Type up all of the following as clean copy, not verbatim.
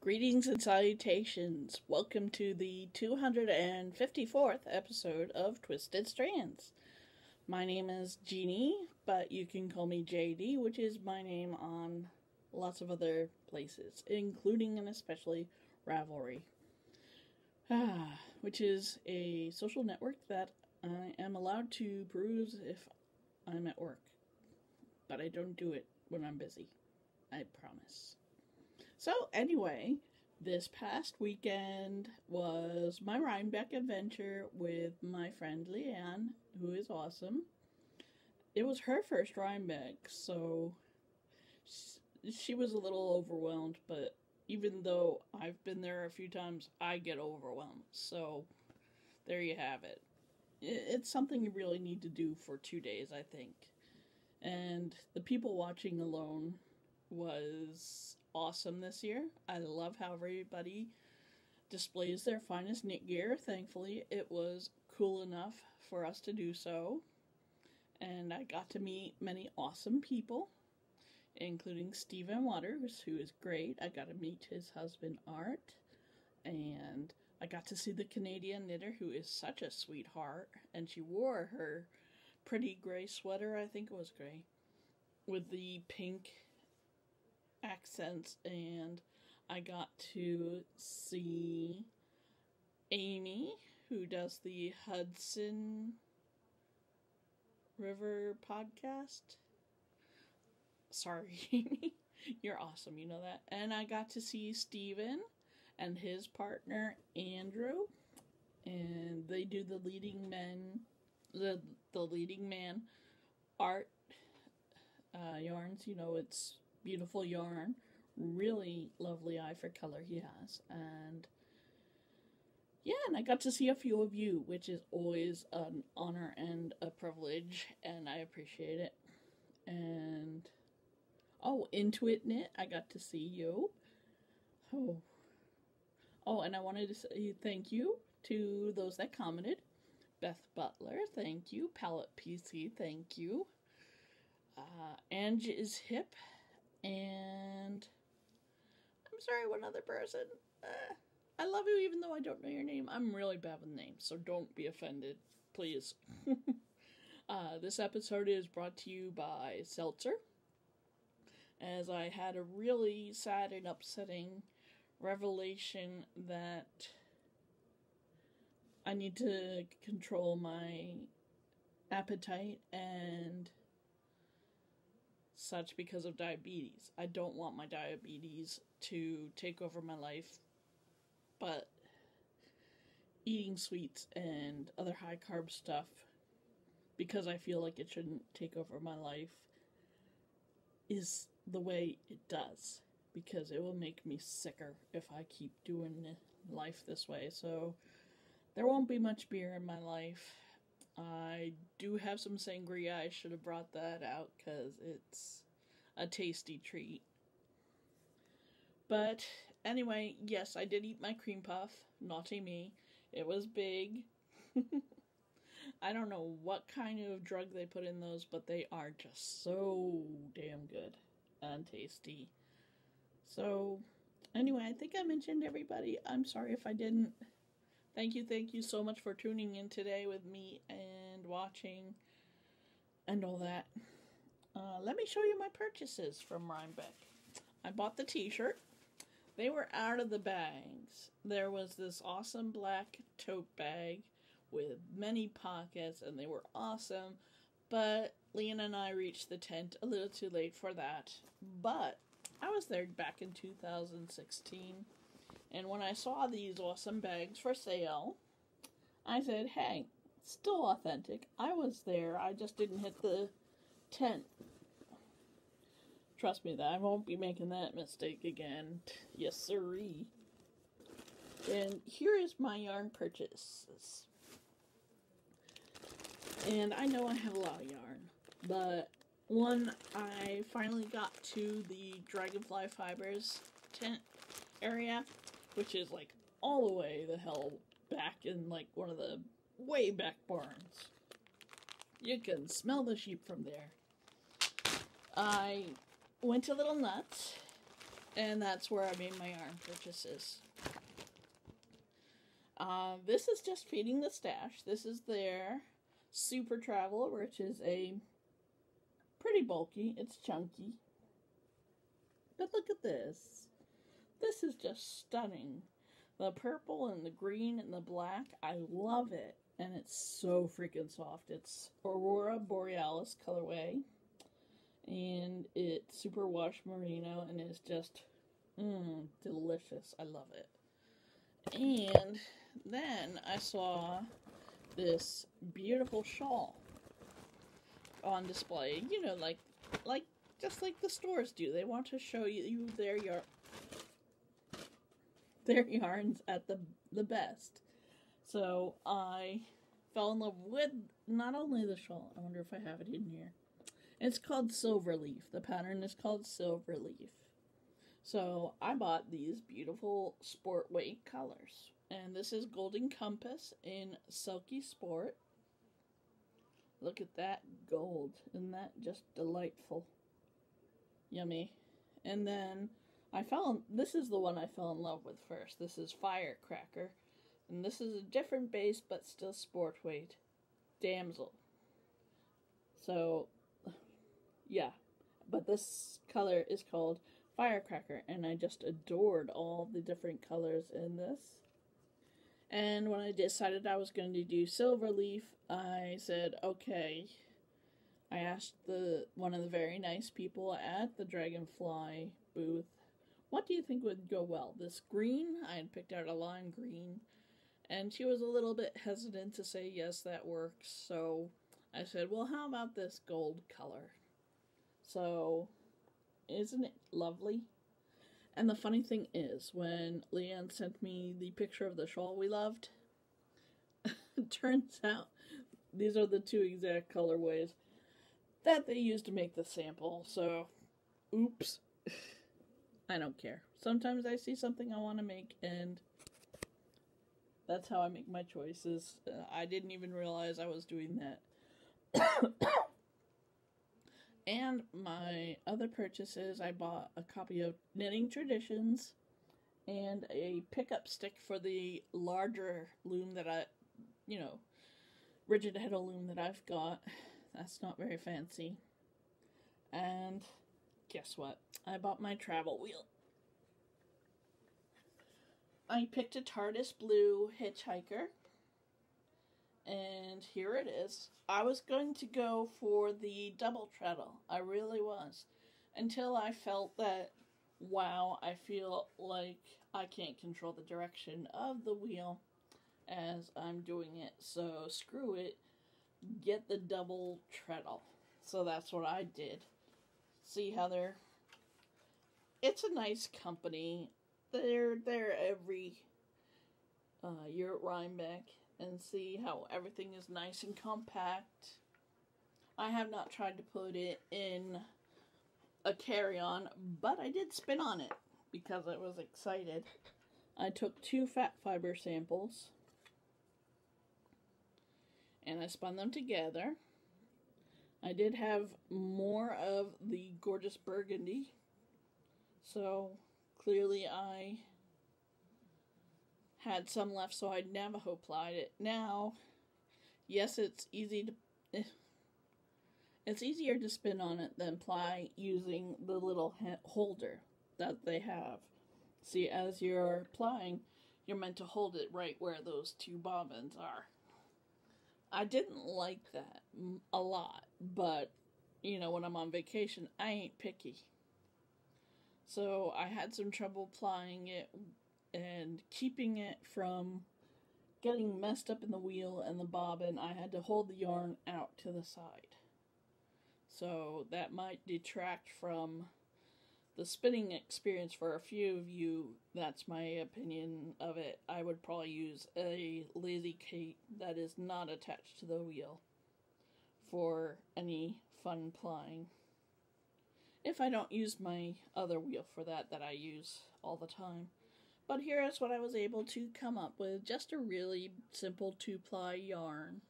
Greetings and salutations. Welcome to the 254th episode of Twisted Strands. My name is Jeannie, but you can call me JD, which is my name on lots of other places, including and especially Ravelry, which is a social network that I am allowed to peruse if I'm at work, but I don't do it when I'm busy. I promise. So anyway, this past weekend was my Rhinebeck adventure with my friend Leanne, who is awesome. It was her first Rhinebeck, so she was a little overwhelmed, but even though I've been there a few times, I get overwhelmed. So there you have it. It's something you really need to do for 2 days, I think. And the people watching alone was awesome this year. I love how everybody displays their finest knit gear. Thankfully, it was cool enough for us to do so. And I got to meet many awesome people, including Stephen Waters, who is great. I got to meet his husband, Art. And I got to see the Canadian knitter, who is such a sweetheart. And she wore her pretty gray sweater, I think it was gray, with the pink accents. And I got to see Amy, who does the Hudson River podcast. Sorry, Amy. You're awesome, you know that. And I got to see Steven and his partner Andrew, and they do the leading man art yarns. You know, it's beautiful yarn, really lovely eye for color he has. And yeah, and I got to see a few of you, which is always an honor and a privilege, and I appreciate it. And Intuit Knit, I got to see you. And I wanted to say thank you to those that commented. Beth Butler, thank you. Palette PC, thank you. Ange is hip. And I'm sorry, one other person. I love you even though I don't know your name. I'm really bad with names, so don't be offended, please. This episode is brought to you by Seltzer, as I had a really sad and upsetting revelation that I need to control my appetite and such because of diabetes. I don't want my diabetes to take over my life, but eating sweets and other high carb stuff, because I feel like it shouldn't take over my life, is the way it does, because it will make me sicker if I keep doing life this way. So there won't be much beer in my life. I do have some sangria. I should have brought that out because it's a tasty treat. But anyway, yes, I did eat my cream puff. Naughty me. It was big. I don't know what kind of drug they put in those, but they are just so damn good and tasty. So anyway, I think I mentioned everybody. I'm sorry if I didn't. Thank you so much for tuning in today with me and watching and all that. Let me show you my purchases from Rhinebeck. I bought the t-shirt. They were out of the bags. There was this awesome black tote bag with many pockets, and they were awesome. But Leanne and I reached the tent a little too late for that. But I was there back in 2016. And when I saw these awesome bags for sale, I said, hey, still authentic. I was there. I just didn't hit the tent. Trust me, that I won't be making that mistake again. Yes, sirree. And here is my yarn purchases. And I know I have a lot of yarn, but one, I finally got to the Dragonfly Fibers tent area, which is like all the way the hell back in like one of the way back barns. You can smell the sheep from there. I went a little nuts And that's where I made my yarn purchases. This is just feeding the stash. This is their Super Traveler, which is a pretty bulky. It's chunky. But look at this. This is just stunning. The purple and the green and the black, I love it. And it's so freaking soft. It's Aurora Borealis colorway. And it's super wash merino and it's just delicious. I love it. And then I saw this beautiful shawl on display. You know, like just like the stores do. They want to show you their yarns at the best. So I fell in love with not only the shawl. I wonder if I have it in here. It's called Silverleaf. The pattern is called Silverleaf. So I bought these beautiful sport weight colors. And this is Golden Compass in Silky Sport. Look at that gold. Isn't that just delightful? Yummy. And then this is the one I fell in love with first. This is Firecracker. And this is a different base, but still sport weight. Damsel. So, yeah. But this color is called Firecracker, and I just adored all the different colors in this. And when I decided I was going to do Silverleaf, I said, okay. I asked one of the very nice people at the Dragonfly booth, what do you think would go well? This green? I had picked out a lime green, and she was a little bit hesitant to say, yes, that works. So I said, well, how about this gold color? So, isn't it lovely? And the funny thing is, when Leanne sent me the picture of the shawl we loved, it turns out these are the two exact colorways that they used to make the sample. So, oops. I don't care. Sometimes I see something I want to make, and that's how I make my choices. I didn't even realize I was doing that. And my other purchases, I bought a copy of Knitting Traditions and a pickup stick for the larger loom that rigid heddle loom that I've got. That's not very fancy. And guess what? I bought my travel wheel. I picked a TARDIS Blue Hitchhiker. And here it is. I was going to go for the double treadle. I really was. Until I felt that, wow, I feel like I can't control the direction of the wheel as I'm doing it. So screw it. Get the double treadle. So that's what I did. See how it's a nice company. They're there every year at Rhinebeck. And see how everything is nice and compact. I have not tried to put it in a carry-on, but I did spin on it because I was excited. I took 2 fat fiber samples and I spun them together. I did have more of the gorgeous burgundy, so clearly I had some left, so I Navajo plied it. Now, yes, it's easier to spin on it than ply using the little holder that they have. See, as you're plying, you're meant to hold it right where those 2 bobbins are. I didn't like that a lot, but, when I'm on vacation, I ain't picky. So I had some trouble plying it and keeping it from getting messed up in the wheel and the bobbin. I had to hold the yarn out to the side. So that might detract from the spinning experience for a few of you. That's my opinion of it. I would probably use a lazy Kate that is not attached to the wheel for any fun plying. If I don't use my other wheel for that I use all the time. But here is what I was able to come up with. Just a really simple 2-ply yarn.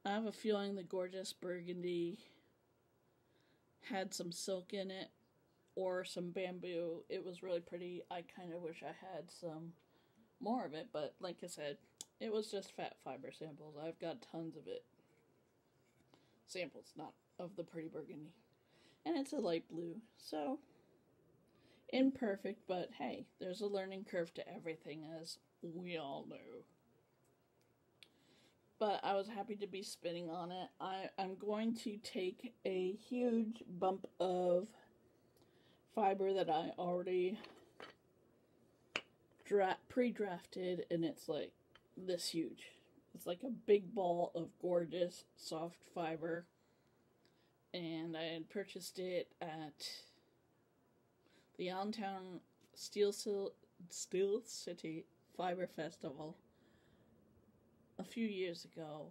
I have a feeling the gorgeous burgundy had some silk in it. or some bamboo. It was really pretty. I kind of wish I had some more of it, but like I said, it was just fat fiber samples. I've got tons of it. Samples, not of the pretty burgundy. And it's a light blue, so imperfect, but hey, there's a learning curve to everything, as we all know. But I was happy to be spinning on it. I'm going to take a huge bump of fiber that I already pre-drafted, and it's like this huge. It's like a big ball of gorgeous soft fiber, and I had purchased it at the Allentown Steel City Fiber Festival a few years ago,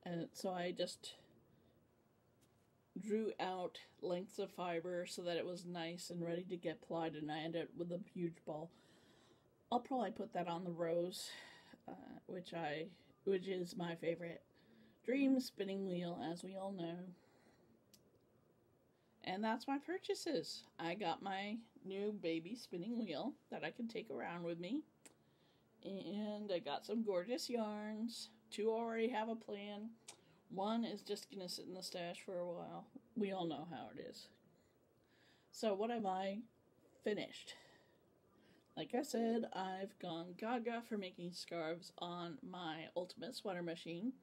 and so I just drew out lengths of fiber so that it was nice and ready to get plied, and I ended up with a huge ball. I'll probably put that on the rose, which is my favorite dream spinning wheel, as we all know. And that's my purchases. I got my new baby spinning wheel that I can take around with me. And I got some gorgeous yarns. 2 already have a plan. 1 is just going to sit in the stash for a while. We all know how it is. So what have I finished? Like I said, I've gone gaga for making scarves on my Ultimate Sweater machine.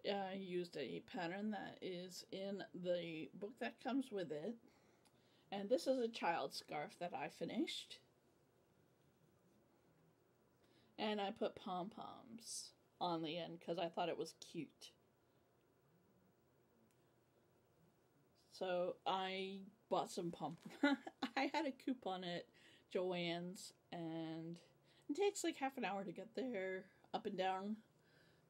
I used a pattern that is in the book that comes with it. And this is a child scarf that I finished. And I put pom-poms on the end because I thought it was cute. So I bought some pom-poms. I had a coupon at Joann's, and it takes like half an hour to get there, up and down,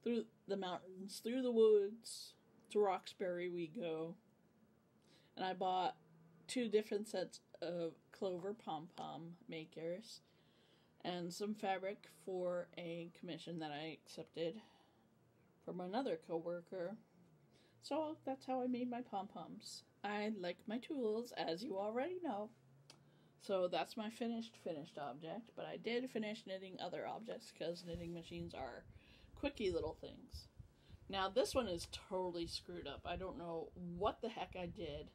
through the mountains, through the woods. To Roxbury we go. And I bought 2 different sets of clover pom-pom makers and some fabric for a commission that I accepted from another coworker. So that's how I made my pom-poms. I like my tools, as you already know. So that's my finished object, but I did finish knitting other objects because knitting machines are quickie little things. Now this one is totally screwed up. I don't know what the heck I did.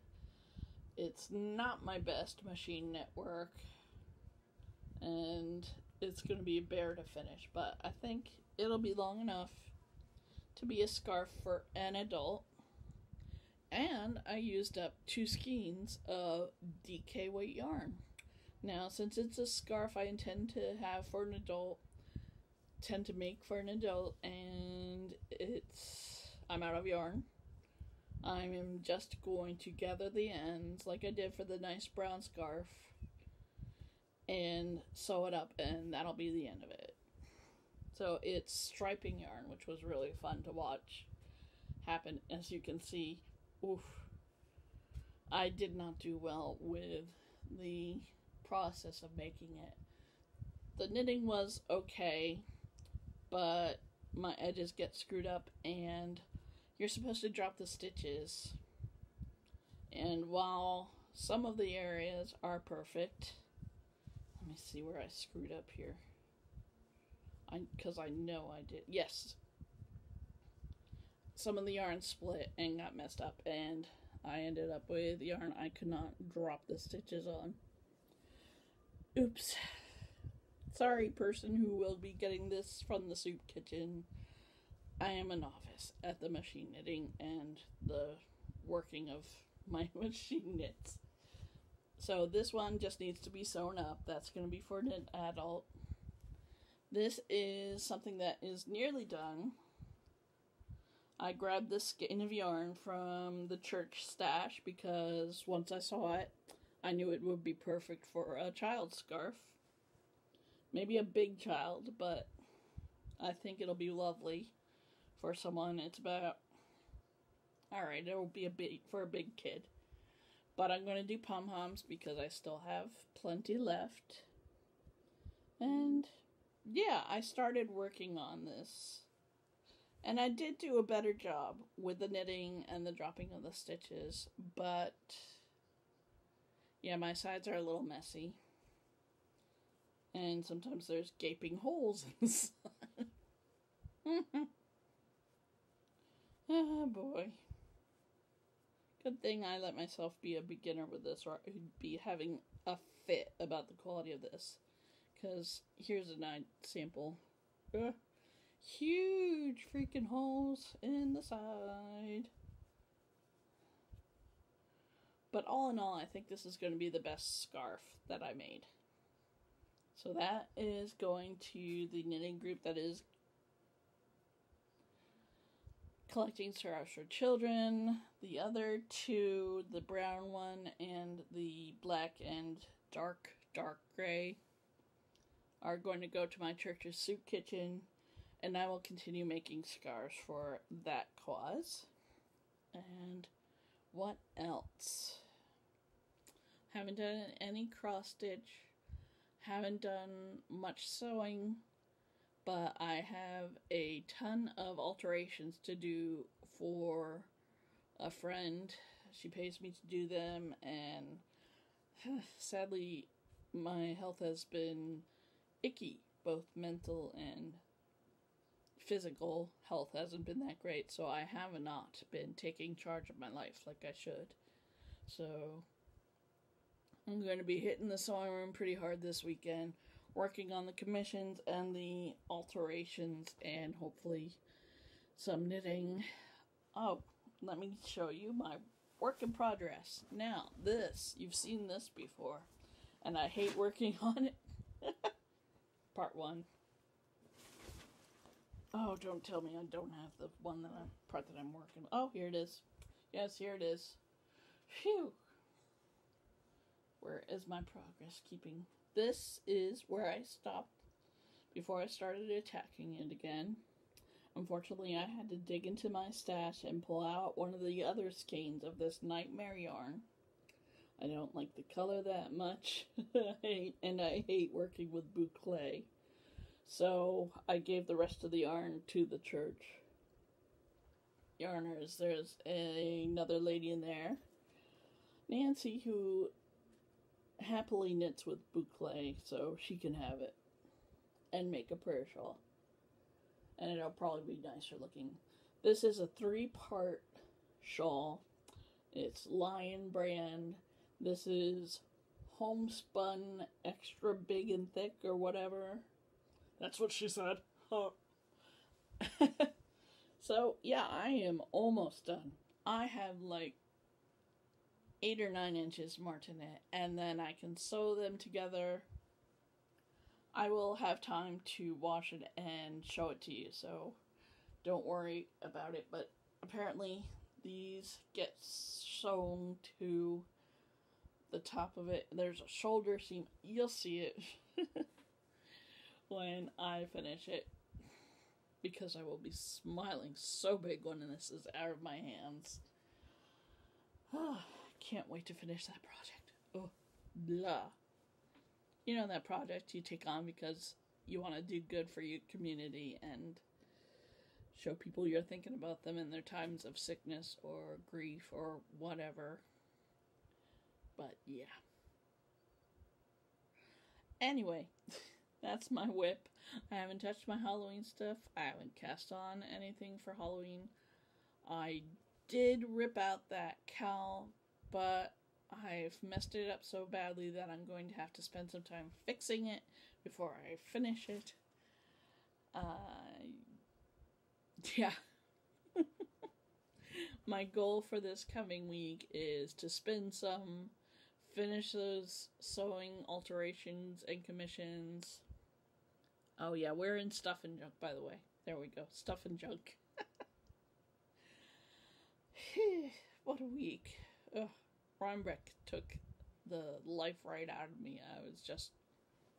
It's not my best machine network, and it's going to be a bear to finish, but I think it'll be long enough to be a scarf for an adult. And I used up 2 skeins of DK weight yarn. Now, since it's a scarf I intend to have for an adult, and I'm out of yarn, I am just going to gather the ends like I did for the nice brown scarf and sew it up, and that'll be the end of it. So it's striping yarn, which was really fun to watch happen. As you can see, oof, I did not do well with the process of making it. The knitting was okay, but my edges get screwed up, and you're supposed to drop the stitches. And while some of the areas are perfect, let me see where I screwed up here. Because I know I did. Yes. Some of the yarn split and got messed up, and I ended up with yarn I could not drop the stitches on. Oops. Sorry, person who will be getting this from the soup kitchen. I am a novice at the machine knitting and the working of my machine knits. So this one just needs to be sewn up. That's going to be for an adult. This is something that is nearly done. I grabbed this skein of yarn from the church stash because once I saw it, I knew it would be perfect for a child scarf. Maybe a big child, but I think it'll be lovely for someone. It's about, alright, it'll be for a big kid. But I'm going to do pom-poms because I still have plenty left. And yeah, I started working on this. And I did do a better job with the knitting and the dropping of the stitches, but Yeah, my sides are a little messy. And sometimes there's gaping holes in the side. Oh boy. Good thing I let myself be a beginner with this, or I'd be having a fit about the quality of this. Because here's a nice sample. Huge freaking holes in the side. But all in all, I think this is going to be the best scarf that I made. So that is going to the knitting group that is collecting scarves for children. The other two, the brown one and the black and dark gray, are going to go to my church's soup kitchen. And I will continue making scarves for that cause. And what else? Haven't done any cross stitch. Haven't done much sewing. But I have a ton of alterations to do for a friend. She pays me to do them. And sadly, my health has been icky. Both mental and physical health hasn't been that great, so I have not been taking charge of my life like I should. So I'm going to be hitting the sewing room pretty hard this weekend, working on the commissions and the alterations, and hopefully some knitting. Oh, let me show you my work in progress. Now, this, you've seen this before, and I hate working on it. Part 1. Oh, don't tell me I don't have the part that I'm working. Oh, here it is. Yes, here it is. Phew. Where is my progress keeping? This is where I stopped before I started attacking it again. Unfortunately, I had to dig into my stash and pull out one of the other skeins of this nightmare yarn. I don't like the color that much, and I hate working with boucle. So I gave the rest of the yarn to the church yarners. There's another lady in there, Nancy, who happily knits with boucle, so she can have it and make a prayer shawl. And it'll probably be nicer looking. This is a 3-part shawl. It's Lion brand. This is homespun extra big and thick or whatever. That's what she said. Oh. So, yeah, I am almost done. I have like 8 or 9 inches martinet, and then I can sew them together. I will have time to wash it and show it to you, so don't worry about it. But apparently these get sewn to the top of it. There's a shoulder seam. You'll see it when I finish it, because I will be smiling so big when this is out of my hands. Can't wait to finish that project. Oh, blah. You know, that project you take on because you want to do good for your community and show people you're thinking about them in their times of sickness or grief or whatever. But yeah. Anyway, that's my whip. I haven't touched my Halloween stuff. I haven't cast on anything for Halloween. I did rip out that cowl, but I've messed it up so badly that I'm going to have to spend some time fixing it before I finish it. Yeah. My goal for this coming week is to spend some, finish those sewing alterations and commissions. Oh yeah, we're in Stuff and Junk, by the way. There we go, Stuff and Junk. What a week. Ugh. Rhinebeck took the life right out of me.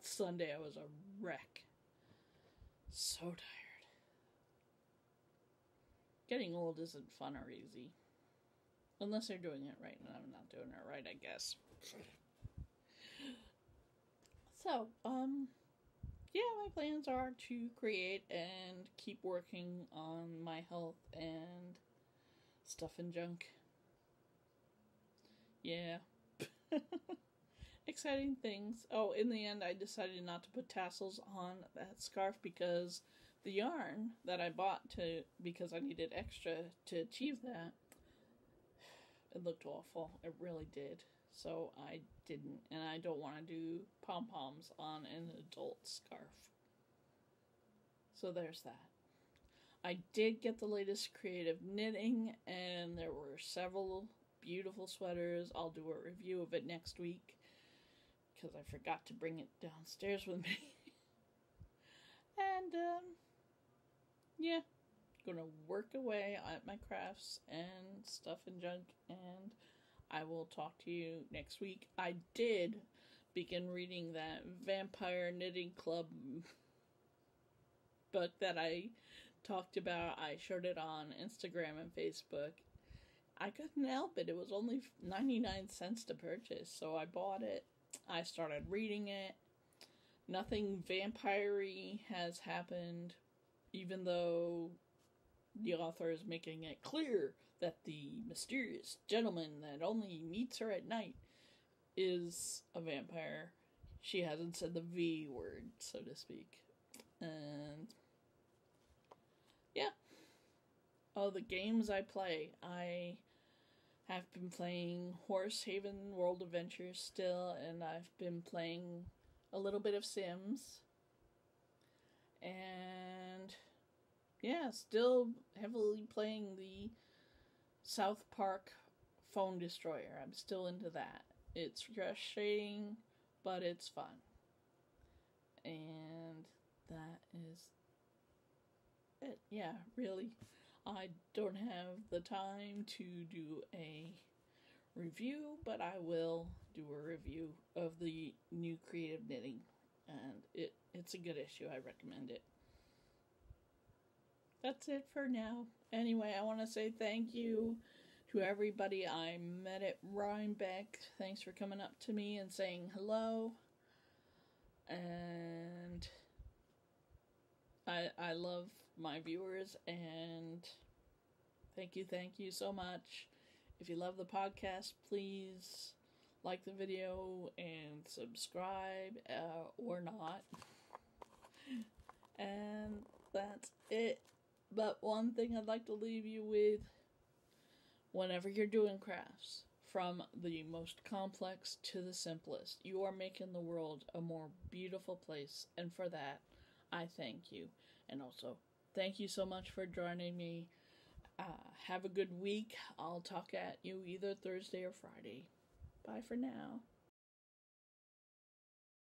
Sunday I was a wreck. So tired. Getting old isn't fun or easy. Unless they're doing it right, and I'm not doing it right, I guess. So, yeah, my plans are to create and keep working on my health and Stuff and Junk. Yeah. exciting things. Oh, in the end, I decided not to put tassels on that scarf because the yarn that I bought because I needed extra to achieve that, it looked awful. It really did. So I didn't, and I don't want to do pom-poms on an adult scarf. So there's that. I did get the latest creative knitting, and there were several beautiful sweaters. I'll do a review of it next week because I forgot to bring it downstairs with me. And yeah, gonna work away at my crafts and stuff and junk, and I will talk to you next week. I did begin reading that Vampire Knitting Club book that I talked about. I showed it on Instagram and Facebook. I couldn't help it. It was only 99 cents to purchase, so I bought it. I started reading it. Nothing vampire-y has happened, even though the author is making it clear that the mysterious gentleman that only meets her at night is a vampire. She hasn't said the V word, so to speak. And yeah. Oh, the games I play. I have been playing Horse Haven World Adventures still, and I've been playing a little bit of Sims. And yeah, still heavily playing the South Park Phone Destroyer. I'm still into that. It's frustrating, but it's fun. And that is it. Yeah, really. I don't have the time to do a review, but I will do a review of the new creative knitting. And it's a good issue. I recommend it. That's it for now. Anyway, I want to say thank you to everybody I met at Rhinebeck. Thanks for coming up to me and saying hello. And I love my viewers, and thank you so much. If you love the podcast, please like the video and subscribe, or not. And that's it. But one thing I'd like to leave you with, whenever you're doing crafts, from the most complex to the simplest, you are making the world a more beautiful place, and for that, I thank you. And also, thank you so much for joining me. Have a good week. I'll talk at you either Thursday or Friday. Bye for now.